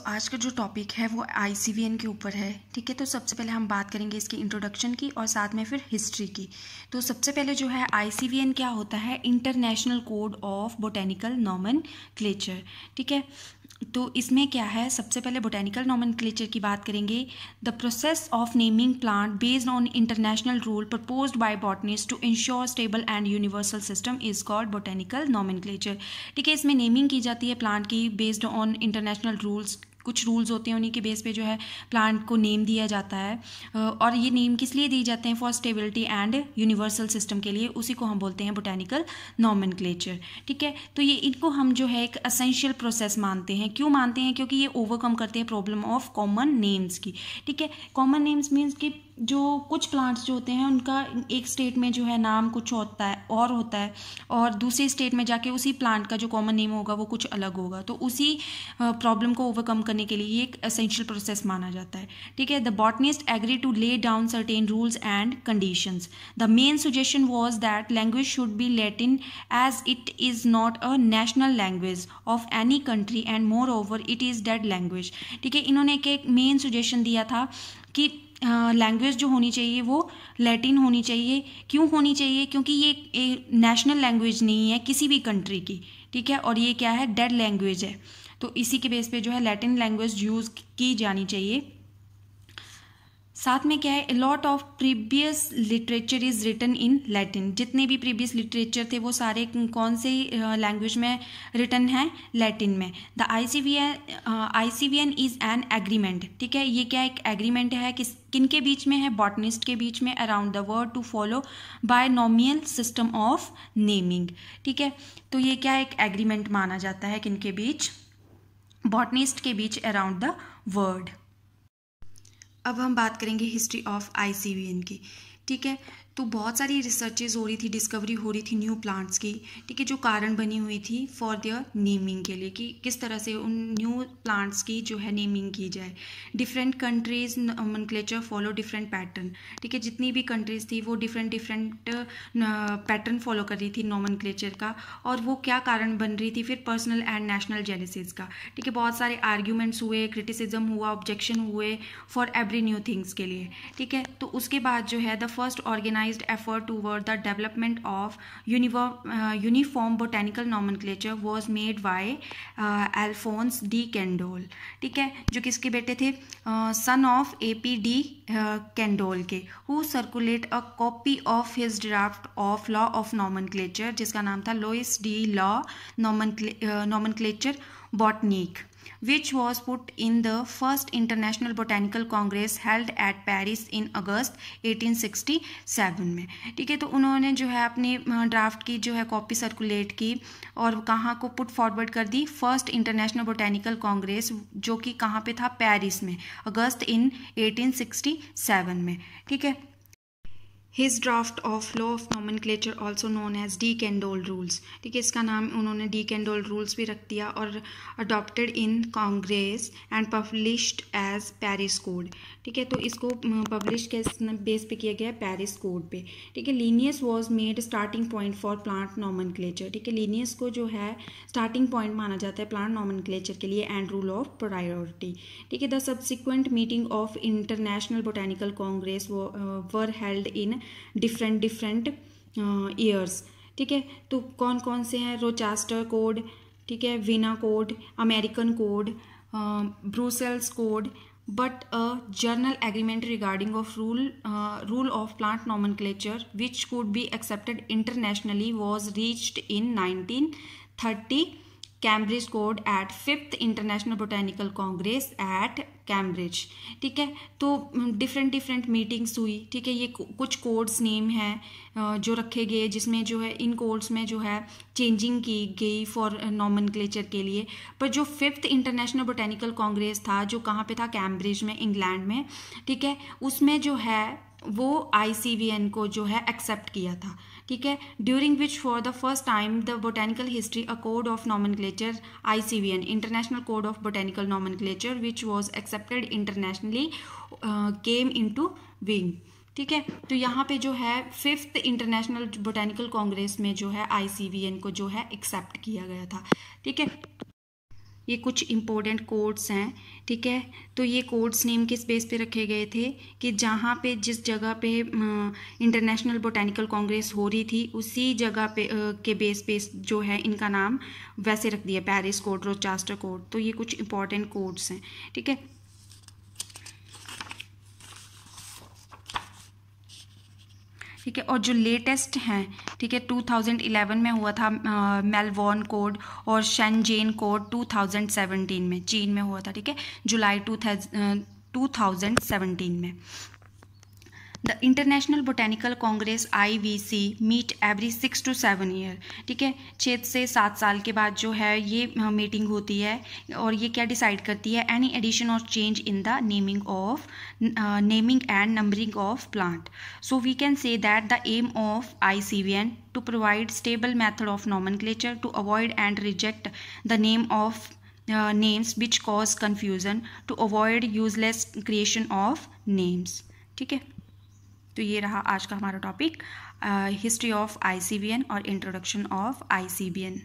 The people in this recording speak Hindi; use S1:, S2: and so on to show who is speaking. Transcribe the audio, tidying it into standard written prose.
S1: आज का जो टॉपिक है वो ICVN के ऊपर है। ठीक है, तो सबसे पहले हम बात करेंगे इसकी इंट्रोडक्शन की और साथ में फिर हिस्ट्री की। तो सबसे पहले जो है ICVN क्या होता है, international code of botanical nomenclature. ठीक है, तो इसमें क्या है, सबसे पहले बोटेनिकल नॉमेनक्लेचर की बात करेंगे। The process of naming plant based on international rule proposed by botanist to ensure stable and universal system is called botanical nomenclature. ठीक है, इसमें नेमिंग की जाती है प्लांट की बेस्ड ऑन इंटरनेशनल रूल्स। कुछ रूल्स होते हैं, उन्हीं के बेस पे जो है प्लांट को नेम दिया जाता है। और ये नेम किस लिए दिए जाते हैं, for stability and universal system के लिए। उसी को हम बोलते हैं बोटेनिकल नॉमेनक्लेचर। ठीक है, तो ये इनको हम जो है एक असेंशियल प्रोसेस मानते हैं। क्यों मानते हैं, क्योंकि ये ओवरकम करते हैं प्रॉब्लम ऑफ कॉमन नेम्स की। ठीक है, कॉमन नेम्स मीन्स कि जो कुछ प्लांट्स जो होते हैं उनका एक स्टेट में जो है नाम कुछ होता है और दूसरे स्टेट में जाके उसी प्लांट का जो कॉमन नेम होगा वो कुछ अलग होगा। तो उसी प्रॉब्लम को ओवरकम करने के लिए ये एक एसेंशियल प्रोसेस माना जाता है। ठीक है, the botanist agree to lay down certain rules and conditions. The main suggestion was that language should be Latin as it is not a national language of any country and moreover it is dead language. ठीक है, इन्होंने एक मेन सजेशन दिया था कि लैंग्वेज जो होनी चाहिए वो लैटिन होनी चाहिए। क्यों होनी चाहिए, क्योंकि ये नेशनल लैंग्वेज नहीं है किसी भी कंट्री की। ठीक है, और ये क्या है, डेड लैंग्वेज है। तो इसी के बेस पे जो है लैटिन लैंग्वेज यूज़ की जानी चाहिए। साथ में क्या है, a lot of previous literature is written in Latin. जितने भी प्रीवियस लिटरेचर थे वो सारे कौन से लैंग्वेज में रिटन हैं, लैटिन में। The ICVN is an agreement. ठीक है, ये क्या एक एग्रीमेंट है, किन के बीच में है, बॉटनिस्ट के बीच में, around the world to follow binomial system of naming. ठीक है, तो ये क्या एक एग्रीमेंट माना जाता है किन के बीच, बॉटनिस्ट के बीच अराउंड द वर्ल्ड। अब हम बात करेंगे हिस्ट्री ऑफ ICVN की। ठीक है, तो बहुत सारी रिसर्चेज हो रही थी, डिस्कवरी हो रही थी न्यू प्लांट्स की। ठीक है, जो कारण बनी हुई थी फॉर देयर नेमिंग के लिए कि किस तरह से उन न्यू प्लांट्स की जो है नेमिंग की जाए। Different countries nomenclature follow different pattern. ठीक है, जितनी भी कंट्रीज थी वो डिफरेंट पैटर्न फॉलो कर रही थी नॉमेनक्लेचर का, और वो क्या कारण बन रही थी, फिर पर्सनल एंड नेशनल जेलिसीज का। ठीक है, बहुत सारे आर्ग्यूमेंट्स हुए, क्रिटिसिज्म हुआ, ऑब्जेक्शन हुए फॉर एवरी न्यू थिंग्स के लिए। ठीक है, तो उसके बाद जो है the first organised effort toward the development of uniform botanical nomenclature was made by Alphonse D. Candolle। ठीक है, जो किसके बेटे थे, son of AP D. Candolle के, who circulate a copy of his draft of law of nomenclature, जिसका नाम था Lois de la nomenclature botanique, which was put in the first International Botanical Congress held at Paris in August 1867 में। ठीक है, तो उन्होंने जो है अपनी ड्राफ्ट की जो है कॉपी सर्कुलेट की और कहाँ को पुट फॉरवर्ड कर दी, फर्स्ट इंटरनेशनल बोटेनिकल कांग्रेस, जो कि कहाँ पे था, पेरिस में, अगस्त इन 1867 में। ठीक है, His draft of law of nomenclature also known as D. Candolle rules। ठीक है, इसका नाम उन्होंने D. Candolle rules भी रख दिया, और adopted in Congress and published as Paris Code। ठीक है, तो इसको पब्लिश किस बेस पे किया गया, पेरिस कोड पे। ठीक है, Linnaeus was made starting point for plant nomenclature. ठीक है, लीनियस को जो है स्टार्टिंग पॉइंट माना जाता है प्लांट नॉमेनक्लेचर के लिए, एंड रूल ऑफ प्रायोरिटी। ठीक है, the subsequent meeting of international botanical Congress were held in different years. ठीक है, तो कौन कौन से हैं, रोचेस्टर कोड, ठीक है, Veena code, American code, Brussels code, but a journal agreement regarding of rule of plant nomenclature which could be accepted internationally was reached in 1930 Cambridge code at 5th international botanical congress at Cambridge. ठीक है, तो डिफरेंट मीटिंग्स हुई। ठीक है, ये कुछ कोड्स नेम हैं जो रखे गए, जिसमें जो है इन कोड्स में जो है चेंजिंग की गई फॉर नॉमेनक्लेचर के लिए। पर जो 5th इंटरनेशनल बोटेनिकल कांग्रेस था, जो कहाँ पे था, कैम्ब्रिज में, इंग्लैंड में। ठीक है, उसमें जो है वो ICVN को जो है एक्सेप्ट किया था। ठीक है, during which for the first time the botanical history a code of nomenclature ICVN international code of botanical nomenclature which was accepted internationally came into being. ठीक है, तो यहाँ पे जो है 5th इंटरनेशनल बोटेनिकल कांग्रेस में जो है ICVN को जो है एक्सेप्ट किया गया था। ठीक है, ये कुछ इम्पोर्टेंट कोड्स हैं, ठीक है। तो ये कोड्स नेम किस बेस पे रखे गए थे कि जहाँ पे जिस जगह पे इंटरनेशनल बोटेनिकल कांग्रेस हो रही थी उसी जगह पे के बेस पे जो है इनका नाम वैसे रख दिया, पेरिस कोड, रोचेस्टर कोड। तो ये कुछ इंपॉर्टेंट कोड्स हैं, ठीक है। ठीक है, और जो लेटेस्ट हैं, ठीक है, 2011 में हुआ था मेलबोर्न कोड, और शेनजेन कोड 2017 में चीन में हुआ था, ठीक है, जुलाई 2017 में। The international botanical congress IBC meet every 6 to 7 year, ठीक है, 6 से 7 साल के बाद जो है ये मीटिंग होती है, और ये क्या डिसाइड करती है, any addition or change in the naming and numbering of plant. So we can say that the aim of ICVN to provide stable method of nomenclature to avoid and reject the name of names which cause confusion, to avoid useless creation of names, ठीक है। तो ये रहा आज का हमारा टॉपिक, हिस्ट्री ऑफ ICVN और इंट्रोडक्शन ऑफ ICVN।